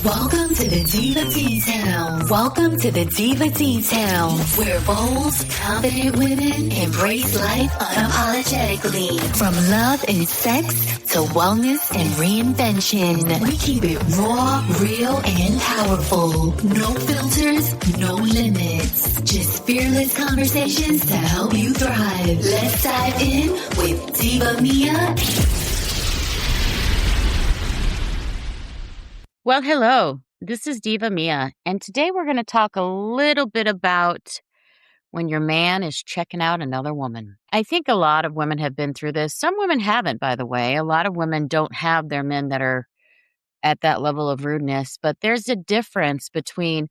Welcome to the Diva D-Town. Welcome to the Diva D-Town, where bold, confident women embrace life unapologetically. From love and sex to wellness and reinvention, we keep it raw, real, and powerful. No filters, no limits. Just fearless conversations to help you thrive. Let's dive in with Diva Mia. Well, hello, this is Diva Mia, and today we're going to talk a little bit about when your man is checking out another woman. I think a lot of women have been through this. Some women haven't, by the way. A lot of women don't have their men that are at that level of rudeness, but there's a difference between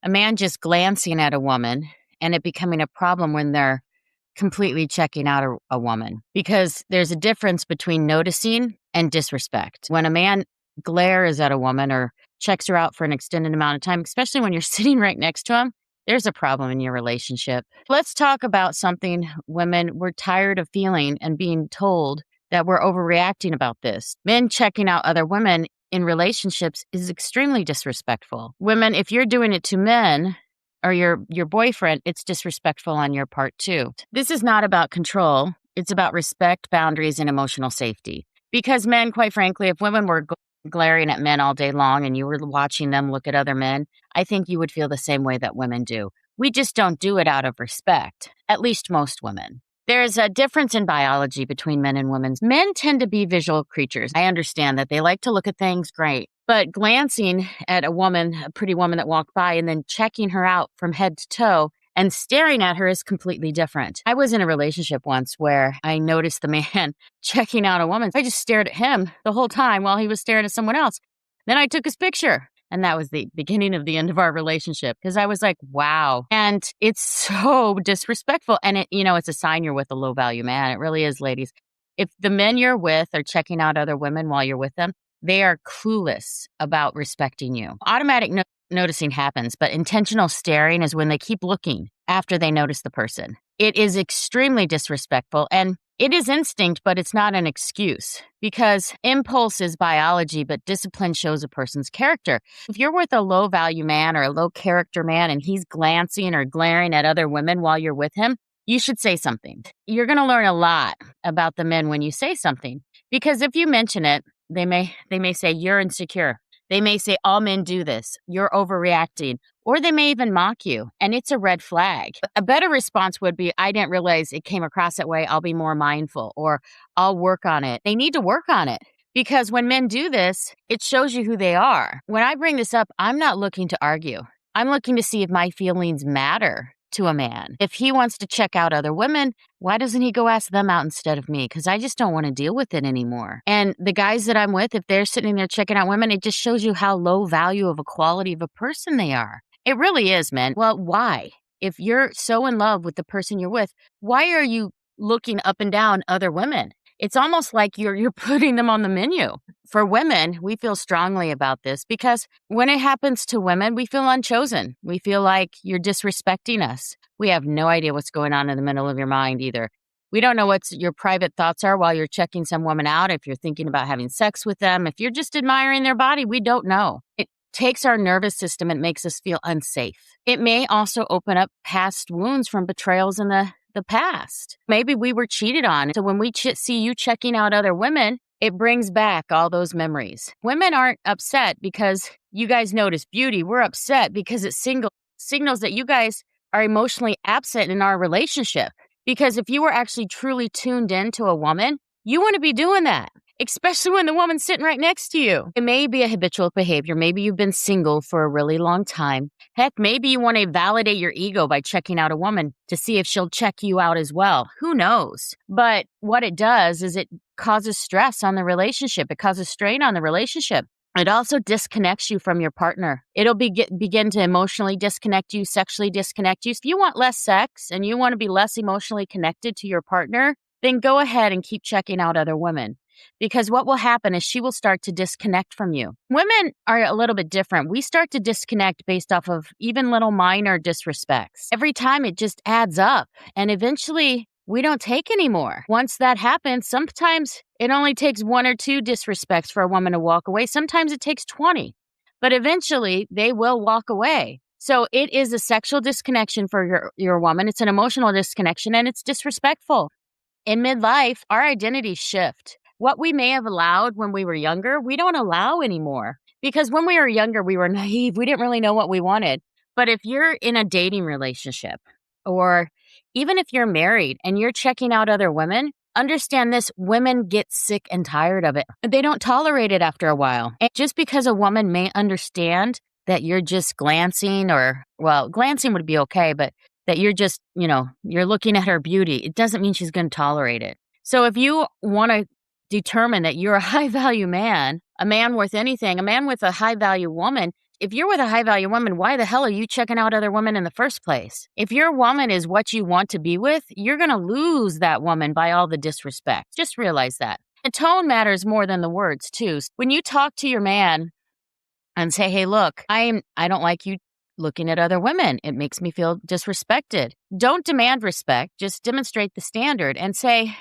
a man just glancing at a woman and it becoming a problem when they're completely checking out a woman, because there's a difference between noticing and disrespect. When a man glares at a woman or checks her out for an extended amount of time, especially when you're sitting right next to him, there's a problem in your relationship. Let's talk about something women we're tired of feeling and being told that we're overreacting about this. Men checking out other women in relationships is extremely disrespectful. Women, if you're doing it to men or your boyfriend, it's disrespectful on your part too. This is not about control. It's about respect, boundaries, and emotional safety. Because men, quite frankly, if women were glaring at men all day long and you were watching them look at other men, I think you would feel the same way that women do. We just don't do it out of respect, at least most women. There's a difference in biology between men and women. Men tend to be visual creatures. I understand that they like to look at things, great. But glancing at a woman, a pretty woman that walked by, and then checking her out from head to toe and staring at her is completely different. I was in a relationship once where I noticed the man checking out a woman. I just stared at him the whole time while he was staring at someone else. Then I took his picture. And that was the beginning of the end of our relationship, because I was like, wow. And it's so disrespectful. And it's a sign you're with a low value man. It really is, ladies. If the men you're with are checking out other women while you're with them, they are clueless about respecting you. Automatic noticing happens, but intentional staring is when they keep looking after they notice the person. It is extremely disrespectful, and it is instinct, but it's not an excuse, because impulse is biology, but discipline shows a person's character. If you're with a low value man or a low character man and he's glancing or glaring at other women while you're with him, you should say something. You're going to learn a lot about the men when you say something, because if you mention it, they may say you're insecure. They may say, all men do this. You're overreacting. Or they may even mock you, and it's a red flag. A better response would be, I didn't realize it came across that way. I'll be more mindful, or I'll work on it. They need to work on it, because when men do this, it shows you who they are. When I bring this up, I'm not looking to argue. I'm looking to see if my feelings matter to a man. If he wants to check out other women, why doesn't he go ask them out instead of me? Because I just don't want to deal with it anymore. And the guys that I'm with, if they're sitting there checking out women, it just shows you how low value of a quality of a person they are. It really is, man. Well, why? If you're so in love with the person you're with, why are you looking up and down other women? It's almost like you're putting them on the menu. For women, we feel strongly about this, because when it happens to women, we feel unchosen. We feel like you're disrespecting us. We have no idea what's going on in the middle of your mind either. We don't know what your private thoughts are while you're checking some woman out. If you're thinking about having sex with them, if you're just admiring their body, we don't know. It takes our nervous system and makes us feel unsafe. It may also open up past wounds from betrayals in the past. Maybe we were cheated on. So when we see you checking out other women, it brings back all those memories. Women aren't upset because you guys notice beauty. We're upset because it signals that you guys are emotionally absent in our relationship. Because if you were actually truly tuned into a woman, you wouldn't be doing that, especially when the woman's sitting right next to you. It may be a habitual behavior. Maybe you've been single for a really long time. Heck, maybe you want to validate your ego by checking out a woman to see if she'll check you out as well. Who knows? But what it does is it causes stress on the relationship. It causes strain on the relationship. It also disconnects you from your partner. It'll begin to emotionally disconnect you, sexually disconnect you. If you want less sex and you want to be less emotionally connected to your partner, then go ahead and keep checking out other women. Because what will happen is she will start to disconnect from you. Women are a little bit different. We start to disconnect based off of even little minor disrespects. Every time it just adds up, and eventually we don't take anymore. Once that happens, sometimes it only takes one or two disrespects for a woman to walk away. Sometimes it takes 20. but eventually they will walk away. So it is a sexual disconnection for your woman. It's an emotional disconnection, and it's disrespectful. In midlife, our identities shift. What we may have allowed when we were younger, we don't allow anymore. Because when we were younger, we were naive. We didn't really know what we wanted. But if you're in a dating relationship, or even if you're married and you're checking out other women, understand this: women get sick and tired of it. They don't tolerate it after a while. And just because a woman may understand that you're just glancing, or, well, glancing would be okay, but that you're just, you're looking at her beauty, it doesn't mean she's going to tolerate it. So if you want to determine that you're a high value man, a man worth anything, a man with a high value woman, if you're with a high value woman, why the hell are you checking out other women in the first place? If your woman is what you want to be with, you're going to lose that woman by all the disrespect. Just realize that. The tone matters more than the words too. When you talk to your man and say, hey, look, I don't like you looking at other women. It makes me feel disrespected. Don't demand respect. Just demonstrate the standard and say,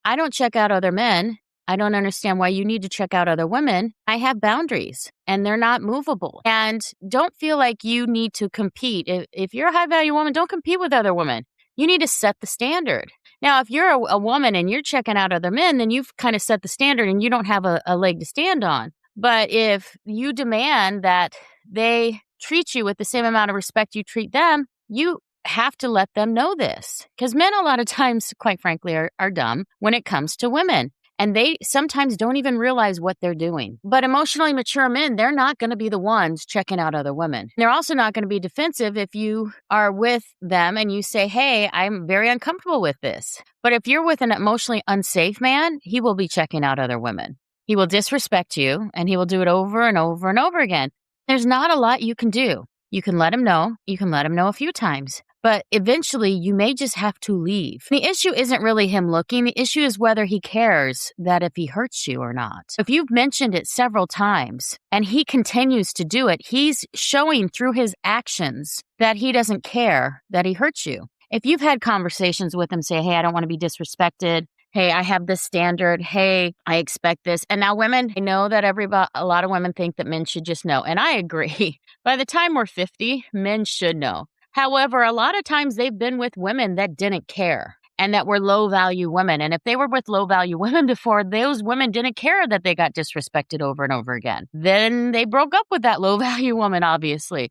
I don't check out other men. I don't understand why you need to check out other women. I have boundaries and they're not movable. And don't feel like you need to compete. If you're a high value woman, don't compete with other women. You need to set the standard. Now, if you're a woman and you're checking out other men, then you've kind of set the standard and you don't have a leg to stand on. But if you demand that they treat you with the same amount of respect you treat them, you have to let them know this. Because men, a lot of times, quite frankly, are dumb when it comes to women. And they sometimes don't even realize what they're doing. But emotionally mature men, they're not going to be the ones checking out other women. They're also not going to be defensive if you are with them and you say, hey, I'm very uncomfortable with this. But if you're with an emotionally unsafe man, he will be checking out other women. He will disrespect you, and he will do it over and over and over again. There's not a lot you can do. You can let him know. You can let him know a few times. But eventually, you may just have to leave. The issue isn't really him looking. The issue is whether he cares that if he hurts you or not. If you've mentioned it several times and he continues to do it, he's showing through his actions that he doesn't care that he hurts you. If you've had conversations with him, say, hey, I don't want to be disrespected. Hey, I have this standard. Hey, I expect this. And now women, I know that a lot of women think that men should just know. And I agree. By the time we're 50, men should know. However, a lot of times they've been with women that didn't care and that were low value women. And if they were with low value women before, those women didn't care that they got disrespected over and over again. Then they broke up with that low value woman, obviously.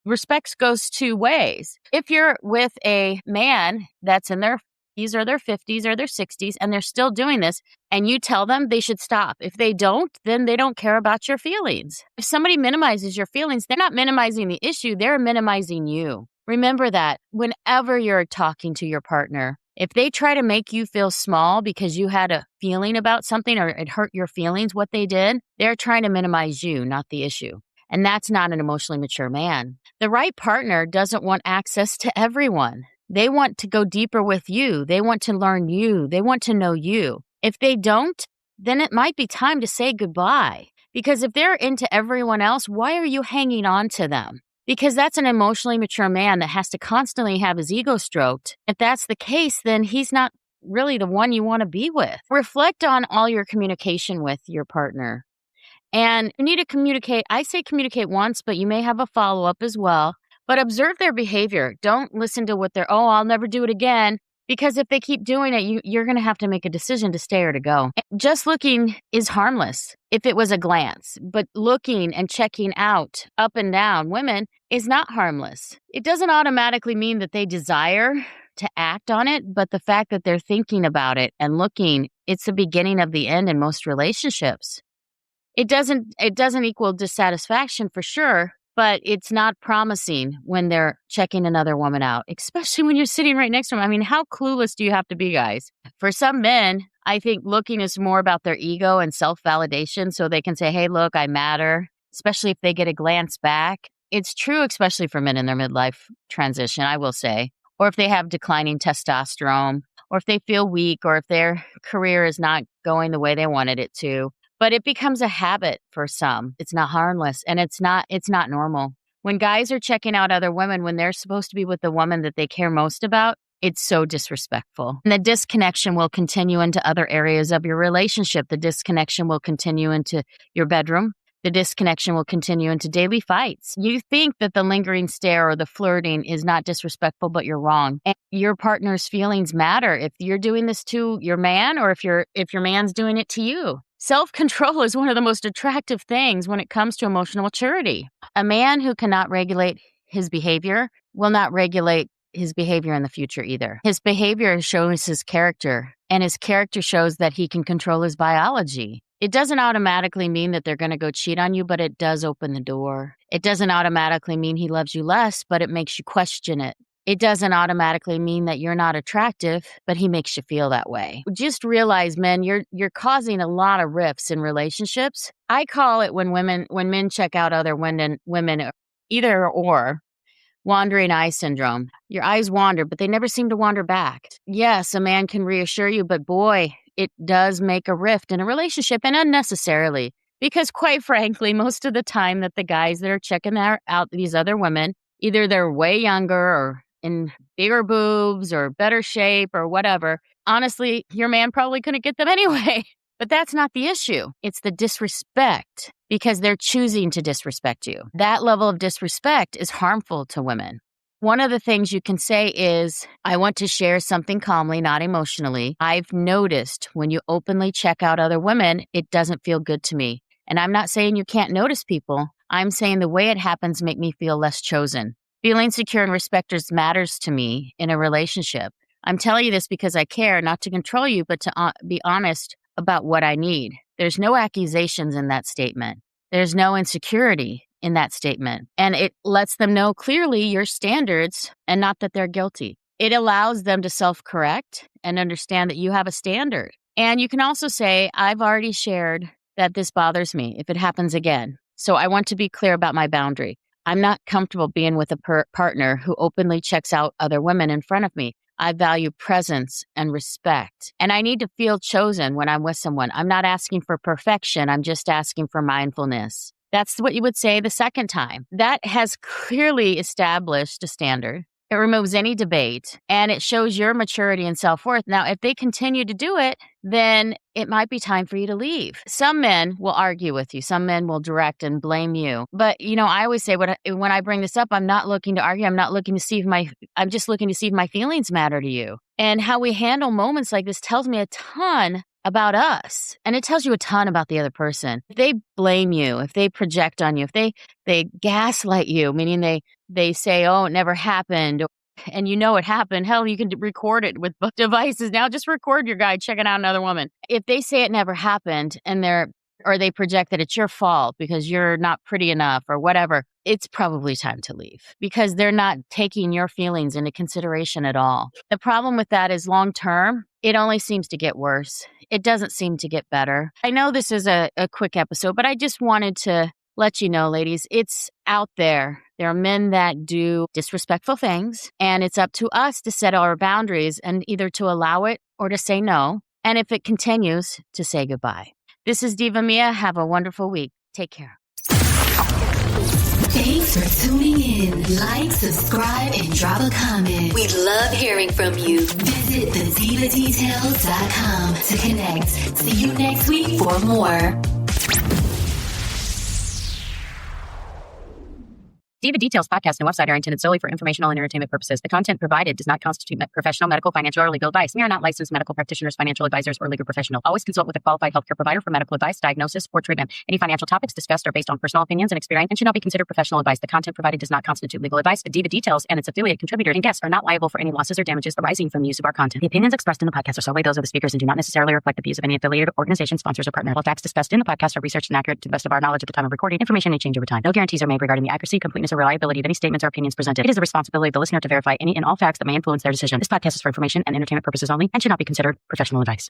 Respect goes two ways. If you're with a man that's in their 40s or their 50s or their 60s and they're still doing this, and you tell them they should stop. If they don't, then they don't care about your feelings. If somebody minimizes your feelings, they're not minimizing the issue, they're minimizing you. Remember that whenever you're talking to your partner, if they try to make you feel small because you had a feeling about something or it hurt your feelings, what they did, they're trying to minimize you, not the issue. And that's not an emotionally mature man. The right partner doesn't want access to everyone. They want to go deeper with you. They want to learn you. They want to know you. If they don't, then it might be time to say goodbye. Because if they're into everyone else, why are you hanging on to them? Because that's an emotionally mature man that has to constantly have his ego stroked. If that's the case, then he's not really the one you want to be with. Reflect on all your communication with your partner. And you need to communicate. I say communicate once, but you may have a follow-up as well. But observe their behavior. Don't listen to what I'll never do it again. Because if they keep doing it, you're going to have to make a decision to stay or to go. Just looking is harmless if it was a glance. But looking and checking out up and down women is not harmless. It doesn't automatically mean that they desire to act on it, but the fact that they're thinking about it and looking, it's the beginning of the end in most relationships. It doesn't equal dissatisfaction for sure, but it's not promising when they're checking another woman out, especially when you're sitting right next to them. I mean, how clueless do you have to be, guys? For some men, I think looking is more about their ego and self-validation so they can say, hey, look, I matter, especially if they get a glance back. It's true, especially for men in their midlife transition, I will say, or if they have declining testosterone, or if they feel weak, or if their career is not going the way they wanted it to. But it becomes a habit for some. It's not harmless and it's not normal. When guys are checking out other women when they're supposed to be with the woman that they care most about, it's so disrespectful. And the disconnection will continue into other areas of your relationship. The disconnection will continue into your bedroom. The disconnection will continue into daily fights. You think that the lingering stare or the flirting is not disrespectful, but you're wrong. And your partner's feelings matter if you're doing this to your man or if your man's doing it to you. Self-control is one of the most attractive things when it comes to emotional maturity. A man who cannot regulate his behavior will not regulate his behavior in the future either. His behavior shows his character, and his character shows that he can control his biology. It doesn't automatically mean that they're going to go cheat on you, but it does open the door. It doesn't automatically mean he loves you less, but it makes you question it. It doesn't automatically mean that you're not attractive, but he makes you feel that way. Just realize, men, you're causing a lot of rifts in relationships. I call it when men check out other women, either or. Wandering eye syndrome. Your eyes wander, but they never seem to wander back. Yes, a man can reassure you, but boy, it does make a rift in a relationship, and unnecessarily. Because quite frankly, most of the time that the guys that are checking out these other women, either they're way younger or in bigger boobs or better shape or whatever, honestly, your man probably couldn't get them anyway. But that's not the issue. It's the disrespect, because they're choosing to disrespect you. That level of disrespect is harmful to women. One of the things you can say is, I want to share something calmly, not emotionally. I've noticed when you openly check out other women, it doesn't feel good to me. And I'm not saying you can't notice people. I'm saying the way it happens make me feel less chosen. Feeling secure and respected matters to me in a relationship. I'm telling you this because I care, not to control you, but to be honest about what I need. There's no accusations in that statement. There's no insecurity in that statement. And it lets them know clearly your standards and not that they're guilty. It allows them to self-correct and understand that you have a standard. And you can also say, I've already shared that this bothers me if it happens again. So I want to be clear about my boundary. I'm not comfortable being with a partner who openly checks out other women in front of me. I value presence and respect. And I need to feel chosen when I'm with someone. I'm not asking for perfection. I'm just asking for mindfulness. That's what you would say the second time. That has clearly established a standard. It removes any debate, and it shows your maturity and self-worth. Now, if they continue to do it, then it might be time for you to leave. Some men will argue with you. Some men will direct and blame you. But, I always say when I bring this up, I'm not looking to argue. I'm not looking to see I'm just looking to see if my feelings matter to you. And how we handle moments like this tells me a ton about us. And it tells you a ton about the other person. If they blame you, if they project on you, if they gaslight you, meaning they say, oh, it never happened, and it happened. Hell, you can record it with both devices now. Just record your guy checking out another woman. If they say it never happened and they project that it's your fault because you're not pretty enough or whatever, it's probably time to leave because they're not taking your feelings into consideration at all. The problem with that is long term, it only seems to get worse. It doesn't seem to get better. I know this is a quick episode, but I just wanted to let you know, ladies, it's out there. There are men that do disrespectful things, and it's up to us to set our boundaries and either to allow it or to say no. And if it continues, to say goodbye. This is Diva Mia. Have a wonderful week. Take care. Thanks for tuning in. Like, subscribe, and drop a comment. We'd love hearing from you. Visit thedivadetails.com to connect. See you next week for more. Diva Details podcast and website are intended solely for informational and entertainment purposes. The content provided does not constitute professional, medical, financial, or legal advice. We are not licensed medical practitioners, financial advisors, or legal professionals. Always consult with a qualified healthcare provider for medical advice, diagnosis, or treatment. Any financial topics discussed are based on personal opinions and experience and should not be considered professional advice. The content provided does not constitute legal advice. The Diva Details and its affiliate contributors and guests are not liable for any losses or damages arising from the use of our content. The opinions expressed in the podcast are solely those of the speakers and do not necessarily reflect the views of any affiliated organization, sponsors, or partner. All facts discussed in the podcast are researched and accurate to the best of our knowledge at the time of recording. Information may change over time. No guarantees are made regarding the accuracy, completeness, or reliability of any statements or opinions presented. It is the responsibility of the listener to verify any and all facts that may influence their decision. This podcast is for information and entertainment purposes only and should not be considered professional advice.